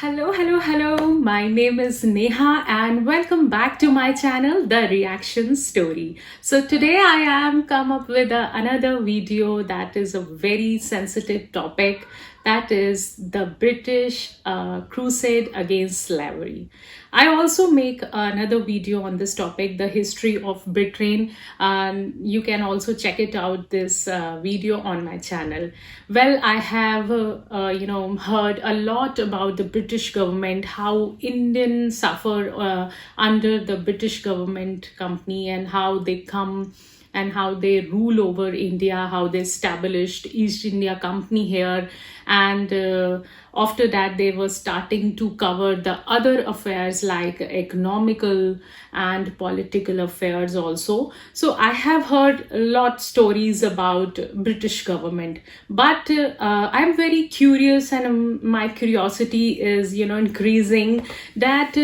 Hello, hello, hello. My name is Neha and welcome back to my channel, The Reaction Story. So today I am come up with another video that is a very sensitive topic, that is the British crusade against slavery. I also make another video on this topic, the history of Britain. You can also check it out, this video on my channel. Well, I have heard a lot about the British government, how Indians suffer under the British government company, and how they come and how they rule over India, how they established East India Company here. And after that, they were starting to cover the other affairs like economical and political affairs also. So I have heard a lot stories about British government, but I'm very curious, and my curiosity is, increasing that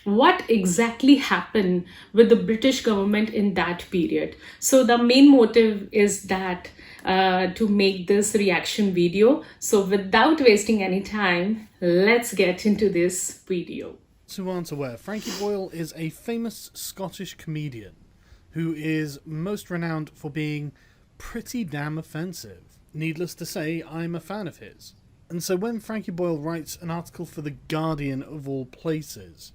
what exactly happened with the British government in that period. So the main motive is that to make this reaction video. So without wasting any time, let's get into this video. Who aren't aware, Frankie Boyle is a famous Scottish comedian who is most renowned for being pretty damn offensive. Needless to say, I'm a fan of his. And so when Frankie Boyle writes an article for The Guardian of all places,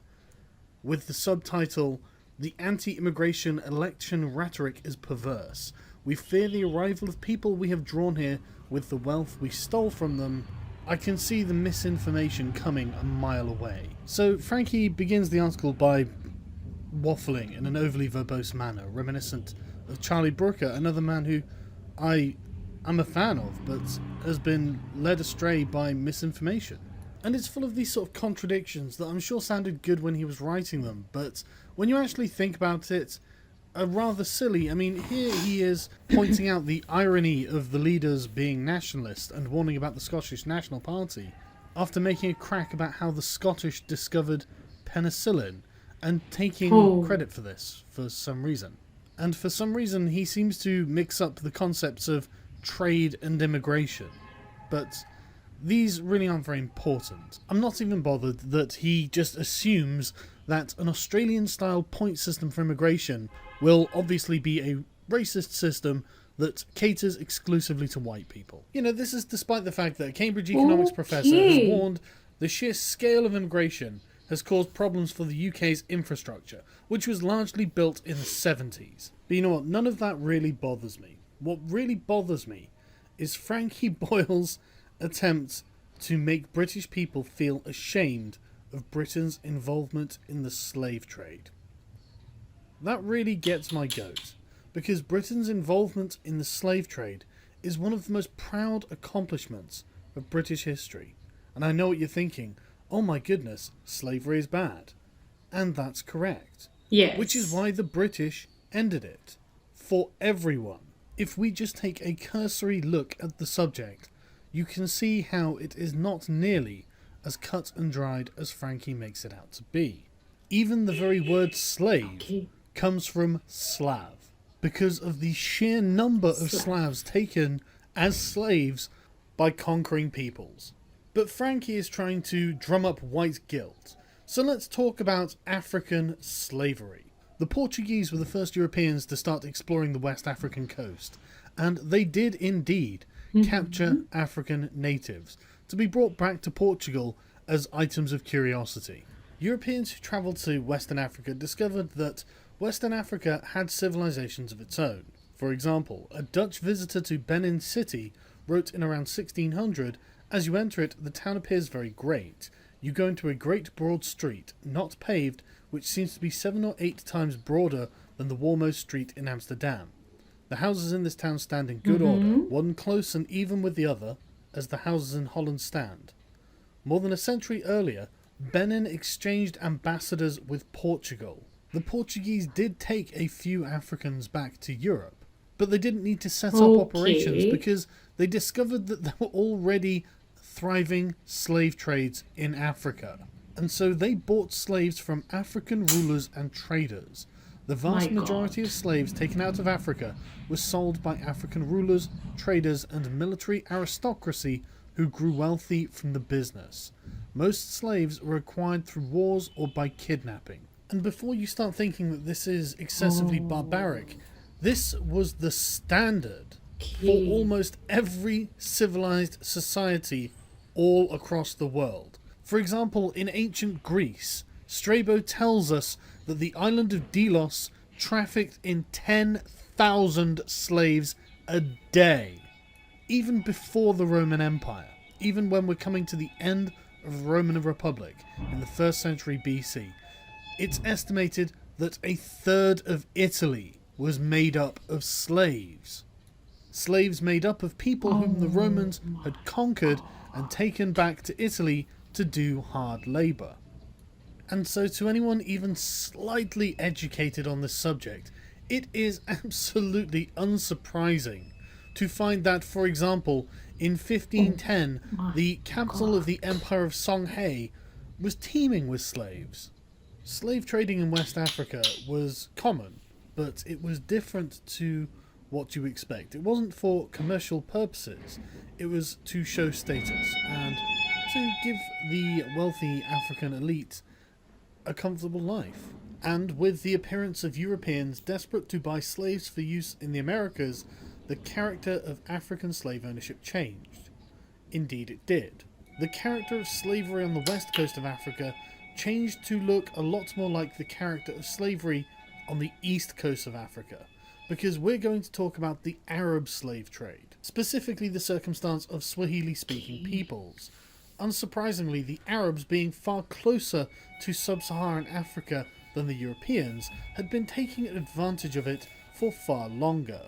with the subtitle, "The anti-immigration election rhetoric is perverse. We fear the arrival of people we have drawn here with the wealth we stole from them," I can see the misinformation coming a mile away. So Frankie begins the article by waffling in an overly verbose manner, reminiscent of Charlie Brooker, another man who I am a fan of, but has been led astray by misinformation. And it's full of these sort of contradictions that I'm sure sounded good when he was writing them, but when you actually think about it, are rather silly. I mean, here he is pointing out the irony of the leaders being nationalist and warning about the Scottish National Party, after making a crack about how the Scottish discovered penicillin and taking credit for this for some reason. And for some reason he seems to mix up the concepts of trade and immigration. But these really aren't very important. I'm not even bothered that he just assumes that an Australian-style point system for immigration will obviously be a racist system that caters exclusively to white people. You know, this is despite the fact that a Cambridge economics professor has warned the sheer scale of immigration has caused problems for the UK's infrastructure, which was largely built in the 70s. But you know what? None of that really bothers me. What really bothers me is Frankie Boyle's attempt to make British people feel ashamed of Britain's involvement in the slave trade. That really gets my goat, because Britain's involvement in the slave trade is one of the most proud accomplishments of British history. And I know what you're thinking, oh my goodness, slavery is bad. And that's correct. Yes. Which is why the British ended it. For everyone. If we just take a cursory look at the subject, you can see how it is not nearly as cut and dried as Frankie makes it out to be. Even the very word slave comes from Slav, because of the sheer number of Slavs taken as slaves by conquering peoples. But Frankie is trying to drum up white guilt, so let's talk about African slavery. The Portuguese were the first Europeans to start exploring the West African coast, and they did indeed capture African natives to be brought back to Portugal as items of curiosity. Europeans who travelled to Western Africa discovered that Western Africa had civilizations of its own. For example, a Dutch visitor to Benin City wrote in around 1600, "As you enter it, the town appears very great. You go into a great broad street, not paved, which seems to be 7 or 8 times broader than the warmost street in Amsterdam. The houses in this town stand in good order, one close and even with the other, as the houses in Holland stand. More than a century earlier, Benin exchanged ambassadors with Portugal. The Portuguese did take a few Africans back to Europe, but they didn't need to set up operations because they discovered that there were already thriving slave trades in Africa. And so they bought slaves from African rulers and traders. The vast majority of slaves taken out of Africa were sold by African rulers, traders, and military aristocracy who grew wealthy from the business. Most slaves were acquired through wars or by kidnapping. And before you start thinking that this is excessively barbaric, this was the standard for almost every civilized society all across the world. For example, in ancient Greece, Strabo tells us that the island of Delos trafficked in 10,000 slaves a day, even before the Roman Empire, even when we're coming to the end of the Roman Republic in the 1st century BC. It's estimated that a third of Italy was made up of slaves. Slaves made up of people whom the Romans had conquered and taken back to Italy to do hard labour. And so to anyone even slightly educated on this subject, it is absolutely unsurprising to find that, for example, in 1510, the capital of the Empire of Songhai was teeming with slaves. Slave trading in West Africa was common, but it was different to what you expect. It wasn't for commercial purposes, it was to show status and to give the wealthy African elite a comfortable life. And with the appearance of Europeans desperate to buy slaves for use in the Americas, the character of African slave ownership changed. Indeed it did. The character of slavery on the west coast of Africa changed to look a lot more like the character of slavery on the east coast of Africa, because we're going to talk about the Arab slave trade, specifically the circumstance of Swahili-speaking peoples. Unsurprisingly, the Arabs, being far closer to sub-Saharan Africa than the Europeans, had been taking advantage of it for far longer.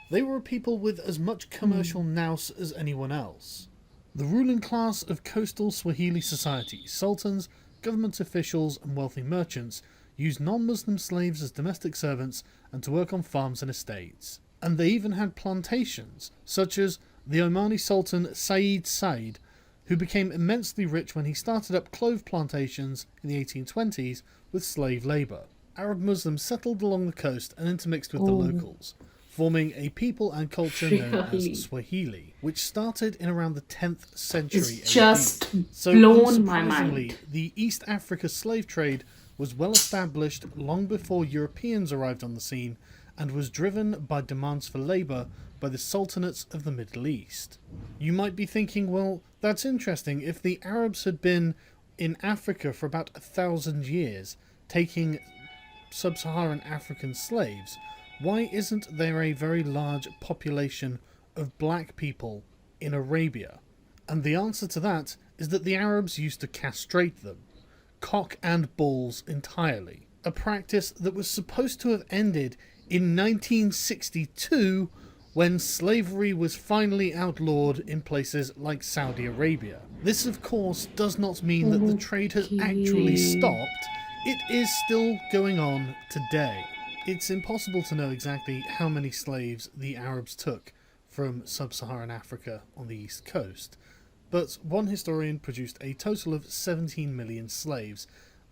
They were a people with as much commercial nous as anyone else. The ruling class of coastal Swahili society, sultans, government officials and wealthy merchants, used non-Muslim slaves as domestic servants and to work on farms and estates. And they even had plantations, such as the Omani Sultan Said, who became immensely rich when he started up clove plantations in the 1820s with slave labour. Arab Muslims settled along the coast and intermixed with the locals, forming a people and culture known as Swahili, which started in around the 10th century AD. It's just So, blown my mind. The East Africa slave trade was well established long before Europeans arrived on the scene and was driven by demands for labour by the sultanates of the Middle East. You might be thinking, well, that's interesting. If the Arabs had been in Africa for about 1,000 years, taking sub-Saharan African slaves, why isn't there a very large population of black people in Arabia? And the answer to that is that the Arabs used to castrate them, cock and balls entirely, a practice that was supposed to have ended in 1962 when slavery was finally outlawed in places like Saudi Arabia. This, of course, does not mean that the trade has actually stopped. It is still going on today. It's impossible to know exactly how many slaves the Arabs took from sub-Saharan Africa on the east coast, but one historian produced a total of 17 million slaves.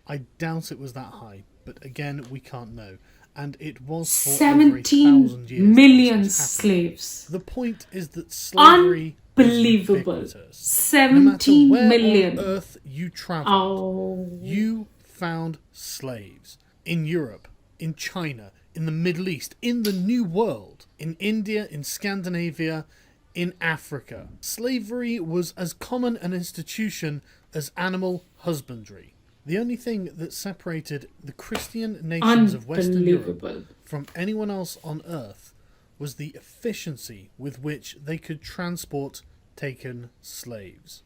I doubt it was that high, but again, we can't know. And it was for 17 million slaves. The point is that slavery unbelievable. Is ubiquitous. 17 no matter where million. on earth you travelled, you found slaves. In Europe, in China, in the Middle East, in the New World, in India, in Scandinavia, in Africa. Slavery was as common an institution as animal husbandry. The only thing that separated the Christian nations of Western Europe from anyone else on Earth was the efficiency with which they could transport taken slaves.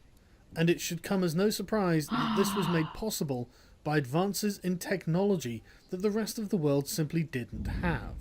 And it should come as no surprise that this was made possible by advances in technology that the rest of the world simply didn't have.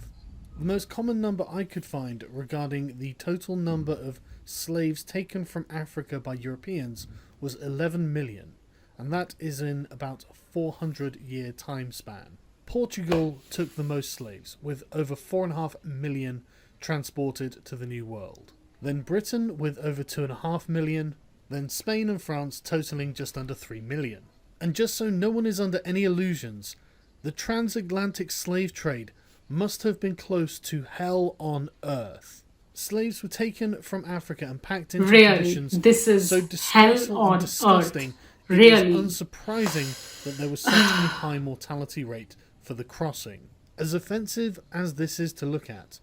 The most common number I could find regarding the total number of slaves taken from Africa by Europeans was 11 million. And that is in about a 400-year time span. Portugal took the most slaves, with over 4.5 million transported to the New World. Then Britain with over 2.5 million, then Spain and France totaling just under 3 million. And just so no one is under any illusions, the transatlantic slave trade must have been close to hell on earth. Slaves were taken from Africa and packed into conditions this is so hell disgraceful on and disgusting. earth. It is Really? unsurprising that there was such a high mortality rate for the crossing. As offensive as this is to look at,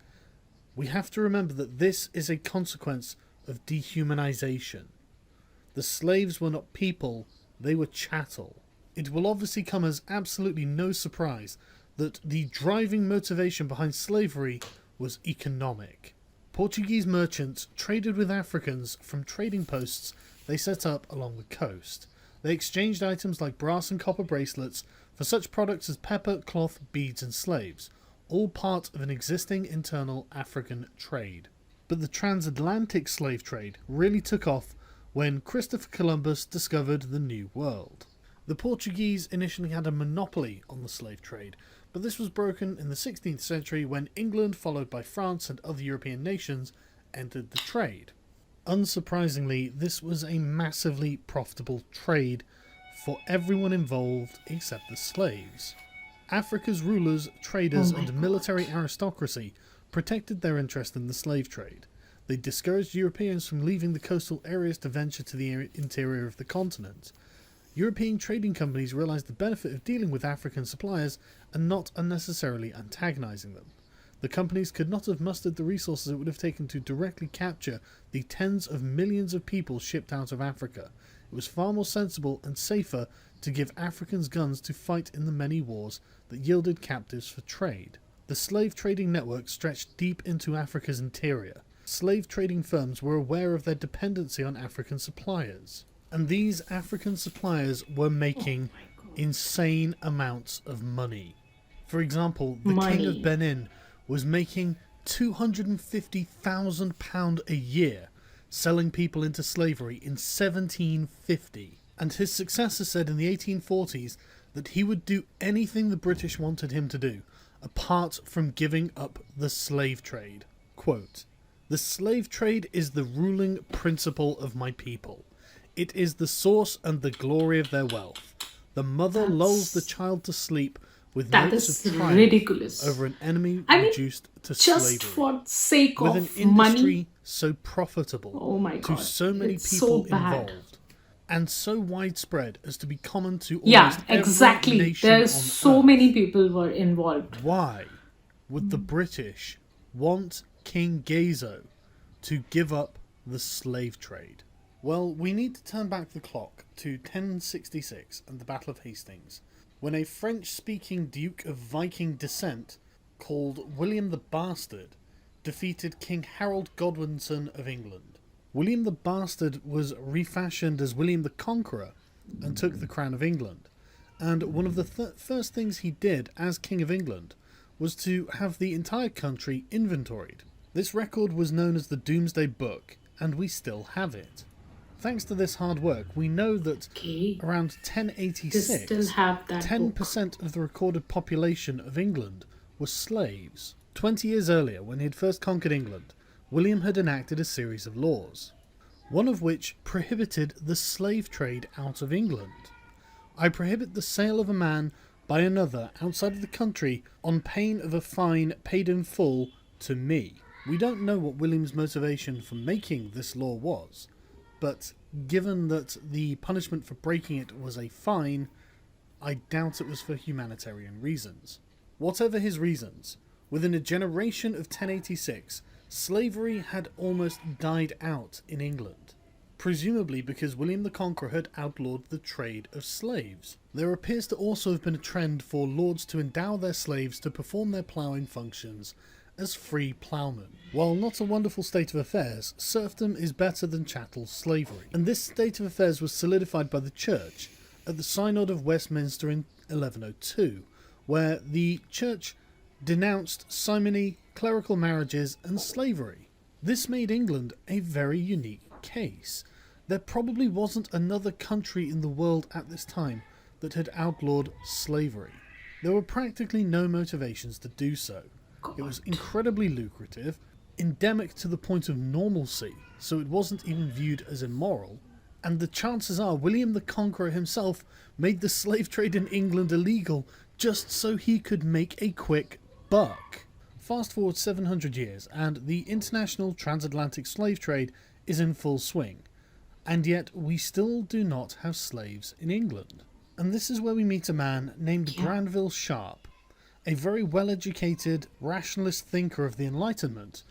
we have to remember that this is a consequence of dehumanization. The slaves were not people, they were chattel. It will obviously come as absolutely no surprise that the driving motivation behind slavery was economic. Portuguese merchants traded with Africans from trading posts they set up along the coast. They exchanged items like brass and copper bracelets for such products as pepper, cloth, beads and slaves, all part of an existing internal African trade. But the transatlantic slave trade really took off when Christopher Columbus discovered the New World. The Portuguese initially had a monopoly on the slave trade, but this was broken in the 16th century when England, followed by France and other European nations, entered the trade. Unsurprisingly, this was a massively profitable trade for everyone involved except the slaves. Africa's rulers, traders, and military aristocracy protected their interest in the slave trade. They discouraged Europeans from leaving the coastal areas to venture to the interior of the continent. European trading companies realized the benefit of dealing with African suppliers and not unnecessarily antagonizing them. The companies could not have mustered the resources it would have taken to directly capture the tens of millions of people shipped out of Africa. It was far more sensible and safer to give Africans guns to fight in the many wars that yielded captives for trade. The slave trading network stretched deep into Africa's interior. Slave trading firms were aware of their dependency on African suppliers. And these African suppliers were making insane amounts of money. For example, the King of Benin was making £250,000 a year selling people into slavery in 1750. And his successor said in the 1840s that he would do anything the British wanted him to do, apart from giving up the slave trade. Quote, "The slave trade is the ruling principle of my people. It is the source and the glory of their wealth. The mother lulls the child to sleep with notes of triumph ridiculous. over an enemy reduced to Just slavery. for sake With of an industry money. so profitable To so many it's people so bad. involved, and so widespread as to be common to almost Yeah, every exactly. nation There's on so earth. many people were involved. Why would the British want King Gezo to give up the slave trade? Well, we need to turn back the clock to 1066 and the Battle of Hastings, when a French-speaking Duke of Viking descent called William the Bastard defeated King Harold Godwinson of England. William the Bastard was refashioned as William the Conqueror and took the crown of England, and one of the first things he did as King of England was to have the entire country inventoried. This record was known as the Domesday Book, and we still have it. Thanks to this hard work, we know that around 1086, They still have that 10% of the recorded population of England were slaves. 20 years earlier, when he had first conquered England, William had enacted a series of laws, one of which prohibited the slave trade out of England. I prohibit the sale of a man by another outside of the country on pain of a fine paid in full to me. We don't know what William's motivation for making this law was, but given that the punishment for breaking it was a fine, I doubt it was for humanitarian reasons. Whatever his reasons, within a generation of 1086, slavery had almost died out in England, presumably because William the Conqueror had outlawed the trade of slaves. There appears to also have been a trend for lords to endow their slaves to perform their ploughing functions as free ploughmen. While not a wonderful state of affairs, serfdom is better than chattel slavery, and this state of affairs was solidified by the Church at the Synod of Westminster in 1102, where the Church denounced simony, clerical marriages, and slavery. This made England a very unique case. There probably wasn't another country in the world at this time that had outlawed slavery. There were practically no motivations to do so. It was incredibly lucrative, endemic to the point of normalcy, so it wasn't even viewed as immoral, and the chances are William the Conqueror himself made the slave trade in England illegal just so he could make a quick buck. Fast forward 700 years, and the international transatlantic slave trade is in full swing, And yet we still do not have slaves in England. And this is where we meet a man named Granville Sharp, a very well-educated, rationalist thinker of the Enlightenment,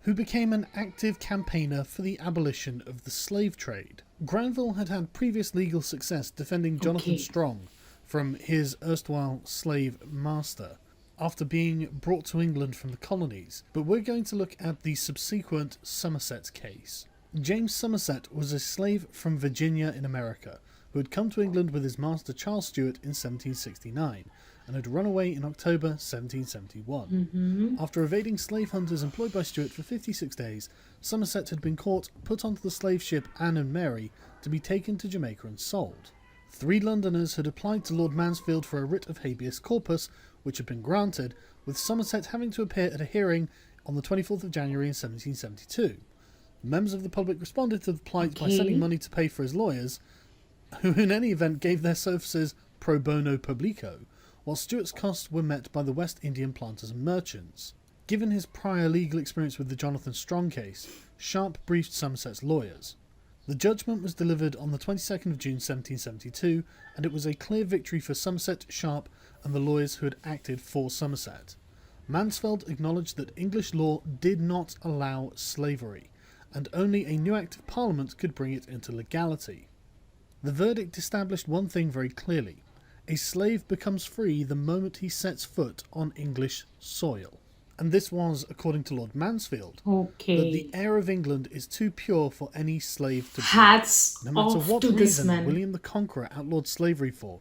who became an active campaigner for the abolition of the slave trade. Granville had had previous legal success defending Jonathan Strong from his erstwhile slave master after being brought to England from the colonies, but we're going to look at the subsequent Somerset case. James Somerset was a slave from Virginia in America who had come to England with his master Charles Stuart in 1769 and had run away in October 1771. After evading slave hunters employed by Stuart for 56 days, Somerset had been caught, put onto the slave ship Anne and Mary to be taken to Jamaica and sold. 3 Londoners had applied to Lord Mansfield for a writ of habeas corpus, which had been granted, with Somerset having to appear at a hearing on the 24th of January in 1772. Members of the public responded to the plight by sending money to pay for his lawyers, who in any event gave their services pro bono publico, while Stuart's costs were met by the West Indian planters and merchants. Given his prior legal experience with the Jonathan Strong case, Sharp briefed Somerset's lawyers. The judgment was delivered on the 22nd of June 1772, and it was a clear victory for Somerset, Sharp, and the lawyers who had acted for Somerset. Mansfield acknowledged that English law did not allow slavery, and only a new Act of Parliament could bring it into legality. The verdict established one thing very clearly: a slave becomes free the moment he sets foot on English soil. And this was, according to Lord Mansfield, that the air of England is too pure for any slave to breathe. Hats No matter off what to this reason man. William the Conqueror outlawed slavery for,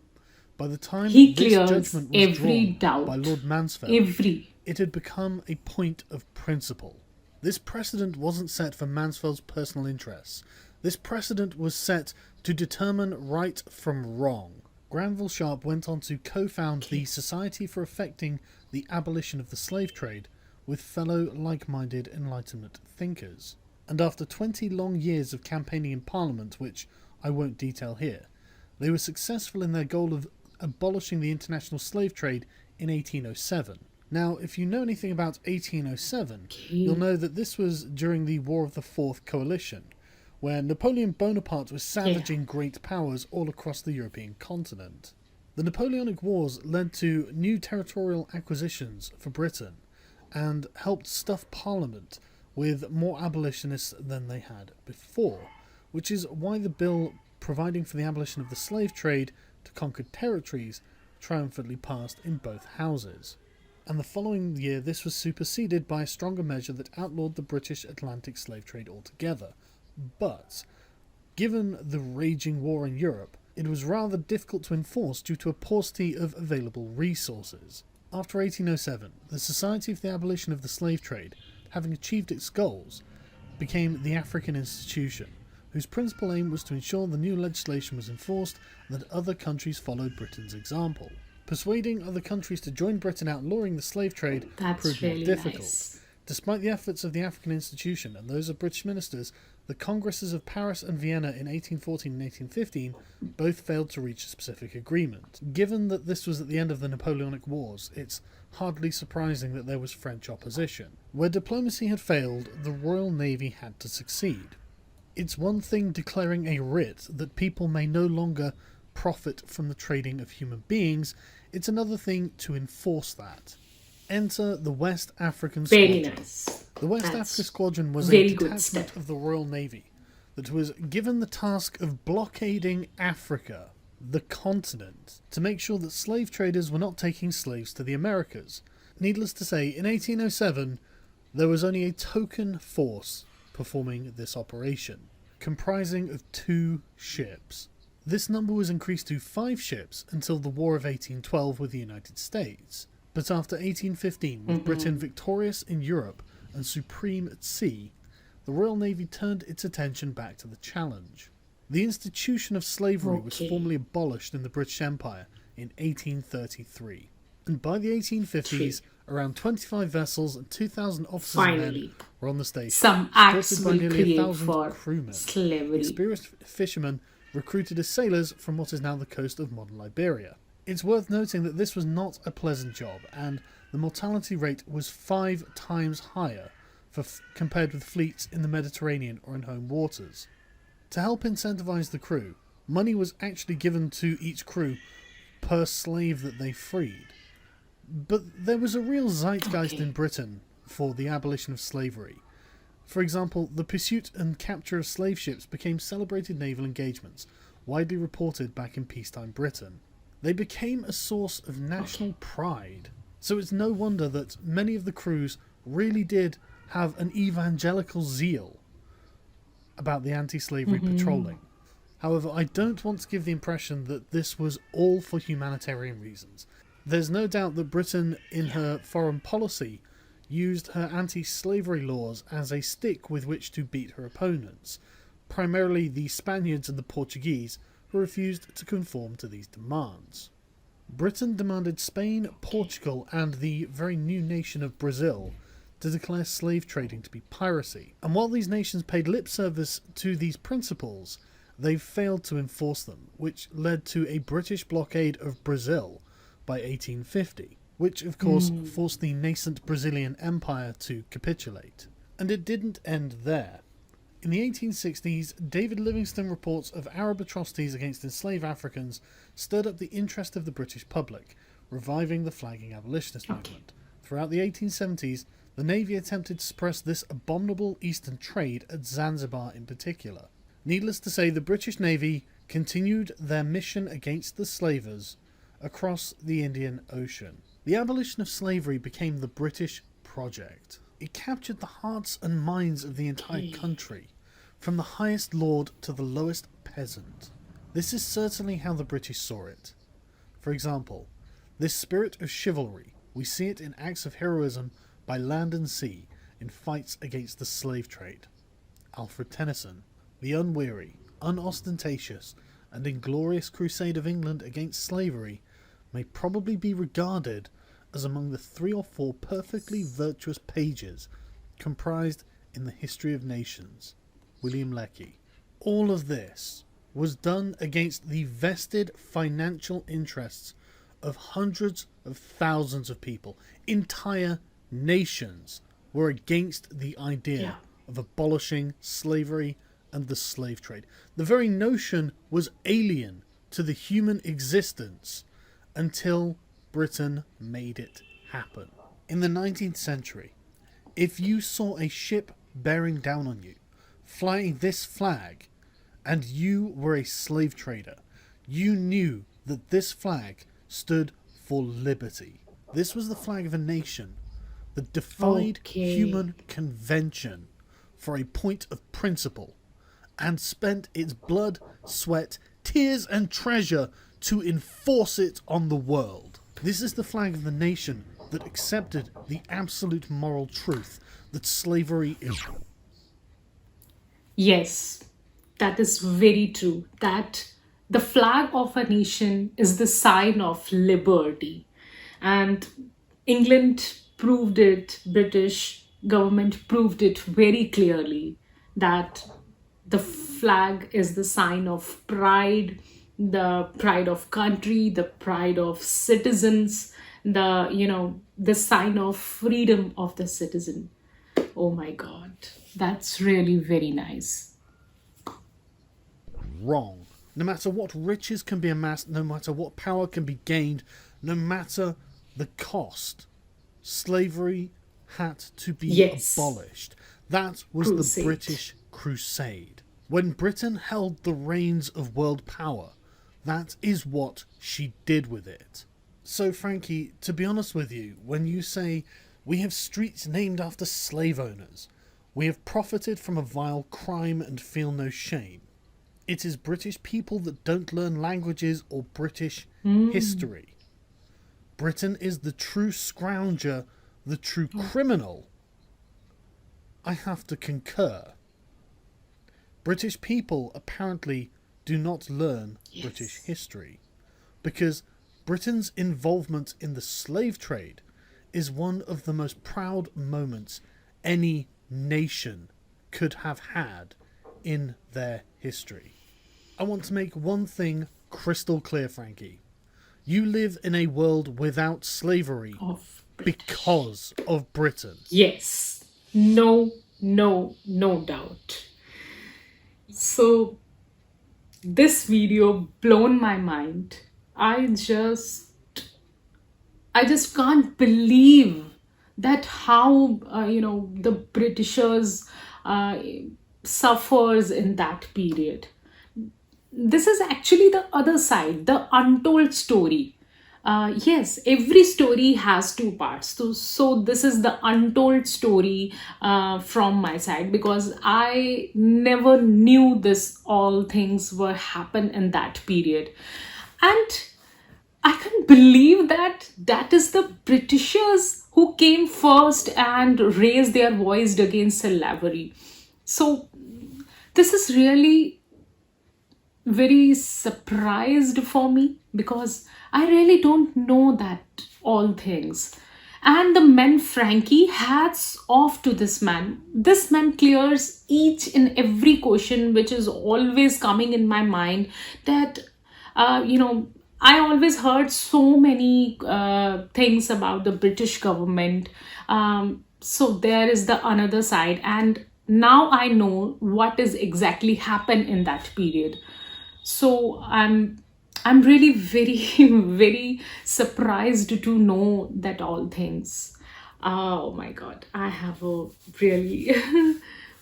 by the time He this clears judgment was every drawn doubt. by Lord Mansfield, it had become a point of principle. This precedent wasn't set for Mansfield's personal interests. This precedent was set to determine right from wrong. Granville Sharp went on to co-found the Society for Effecting the Abolition of the Slave Trade with fellow like-minded Enlightenment thinkers. And after 20 long years of campaigning in Parliament, which I won't detail here, they were successful in their goal of abolishing the international slave trade in 1807. Now, if you know anything about 1807, you'll know that this was during the War of the Fourth Coalition, where Napoleon Bonaparte was savaging great powers all across the European continent. The Napoleonic Wars led to new territorial acquisitions for Britain and helped stuff Parliament with more abolitionists than they had before, which is why the bill providing for the abolition of the slave trade to conquered territories triumphantly passed in both houses. And the following year this was superseded by a stronger measure that outlawed the British Atlantic slave trade altogether. But, given the raging war in Europe, it was rather difficult to enforce due to a paucity of available resources. After 1807, the Society for the Abolition of the Slave Trade, having achieved its goals, became the African Institution, whose principal aim was to ensure the new legislation was enforced and that other countries followed Britain's example. Persuading other countries to join Britain outlawing the slave trade proved more difficult. Despite the efforts of the African Institution and those of British ministers, the Congresses of Paris and Vienna in 1814 and 1815 both failed to reach a specific agreement. Given that this was at the end of the Napoleonic Wars, it's hardly surprising that there was French opposition. Where diplomacy had failed, the Royal Navy had to succeed. It's one thing declaring a writ that people may no longer profit from the trading of human beings, it's another thing to enforce that. Enter the West African Squadron. Very nice. The West Africa Squadron was a very good detachment step. of the Royal Navy that was given the task of blockading Africa, the continent, to make sure that slave traders were not taking slaves to the Americas. Needless to say, in 1807, there was only a token force performing this operation, comprising of 2 ships. This number was increased to 5 ships until the War of 1812 with the United States. But after 1815, with Britain victorious in Europe and supreme at sea, the Royal Navy turned its attention back to the challenge. The institution of slavery was formally abolished in the British Empire in 1833. And by the 1850s, around 25 vessels and 2,000 officers and men were on the station, some acts by will nearly create 1,000 for crewmen. slavery. Experienced fishermen recruited as sailors from what is now the coast of modern Liberia. It's worth noting that this was not a pleasant job, and the mortality rate was 5 times higher compared with fleets in the Mediterranean or in home waters. To help incentivize the crew, money was actually given to each crew per slave that they freed. But there was a real zeitgeist in Britain for the abolition of slavery. For example, the pursuit and capture of slave ships became celebrated naval engagements, widely reported back in peacetime Britain. They became a source of national pride. So it's no wonder that many of the crews really did have an evangelical zeal about the anti-slavery patrolling. However, I don't want to give the impression that this was all for humanitarian reasons. There's no doubt that Britain, in her foreign policy, used her anti-slavery laws as a stick with which to beat her opponents, primarily the Spaniards and the Portuguese, who refused to conform to these demands. Britain demanded Spain, Portugal, and the very new nation of Brazil to declare slave trading to be piracy. And while these nations paid lip service to these principles, they failed to enforce them, which led to a British blockade of Brazil by 1850, which of course forced the nascent Brazilian Empire to capitulate. And it didn't end there. In the 1860s, David Livingstone reports of Arab atrocities against enslaved Africans stirred up the interest of the British public, reviving the flagging abolitionist movement. Throughout the 1870s, the Navy attempted to suppress this abominable Eastern trade at Zanzibar in particular. Needless to say, the British Navy continued their mission against the slavers across the Indian Ocean. The abolition of slavery became the British project. It captured the hearts and minds of the entire country, from the highest lord to the lowest peasant. This is certainly how the British saw it. For example, this spirit of chivalry, we see it in acts of heroism by land and sea in fights against the slave trade. Alfred Tennyson, the unweary, unostentatious, and inglorious crusade of England against slavery may probably be regarded as among the 3 or 4 perfectly virtuous pages comprised in the History of Nations. William Lecky. All of this was done against the vested financial interests of hundreds of thousands of people. Entire nations were against the idea of abolishing slavery and the slave trade. The very notion was alien to the human existence until Britain made it happen. In the 19th century, if you saw a ship bearing down on you, flying this flag, and you were a slave trader, you knew that this flag stood for liberty. This was the flag of a nation that defied human convention for a point of principle and spent its blood, sweat, tears and treasure to enforce it on the world. This is the flag of the nation that accepted the absolute moral truth that slavery is. Yes, that is very true. That the flag of a nation is the sign of liberty. And England proved it, British government proved it very clearly that the flag is the sign of pride, the pride of country, the pride of citizens, the sign of freedom of the citizen. Oh my God, that's really very nice. Wrong. No matter what riches can be amassed, no matter what power can be gained, no matter the cost, slavery had to be abolished. That was the British Crusade. When Britain held the reins of world power, that is what she did with it. So Frankie, to be honest with you, when you say, we have streets named after slave owners, we have profited from a vile crime and feel no shame, it is British people that don't learn languages or British history. Britain is the true scrounger, the true criminal. I have to concur. British people apparently do not learn British history, because Britain's involvement in the slave trade is one of the most proud moments any nation could have had in their history. I want to make one thing crystal clear, Frankie. You live in a world without slavery because of Britain. Yes. No doubt. So this video blown my mind. I just I just can't believe that how the Britishers suffers in that period. This is actually the other side, the untold story. Yes, every story has two parts. So this is the untold story from my side, because I never knew this all things were happen in that period. And I can't believe that that is the Britishers who came first and raised their voice against slavery. So this is really very surprised for me, because I really don't know that all things. And the man Frankie, hats off to this man. This man clears each and every question which is always coming in my mind. That I always heard so many things about the British government. So there is the another side, and now I know what is exactly happened in that period. So I'm really very very surprised to know that all things. Oh my god, I have a really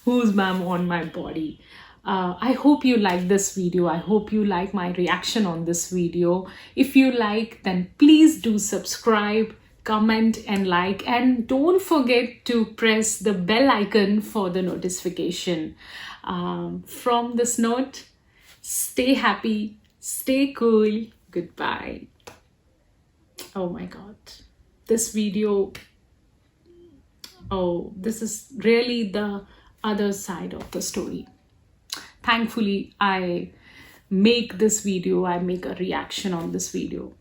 who's ma'am on my body. I hope you like this video. I hope you like my reaction on this video. If you like, then please do subscribe, comment and like, and don't forget to press the bell icon for the notification. From this note, stay happy, stay cool, goodbye. Oh my god, this video, oh, this is really the other side of the story. Thankfully, I make this video, I make a reaction on this video.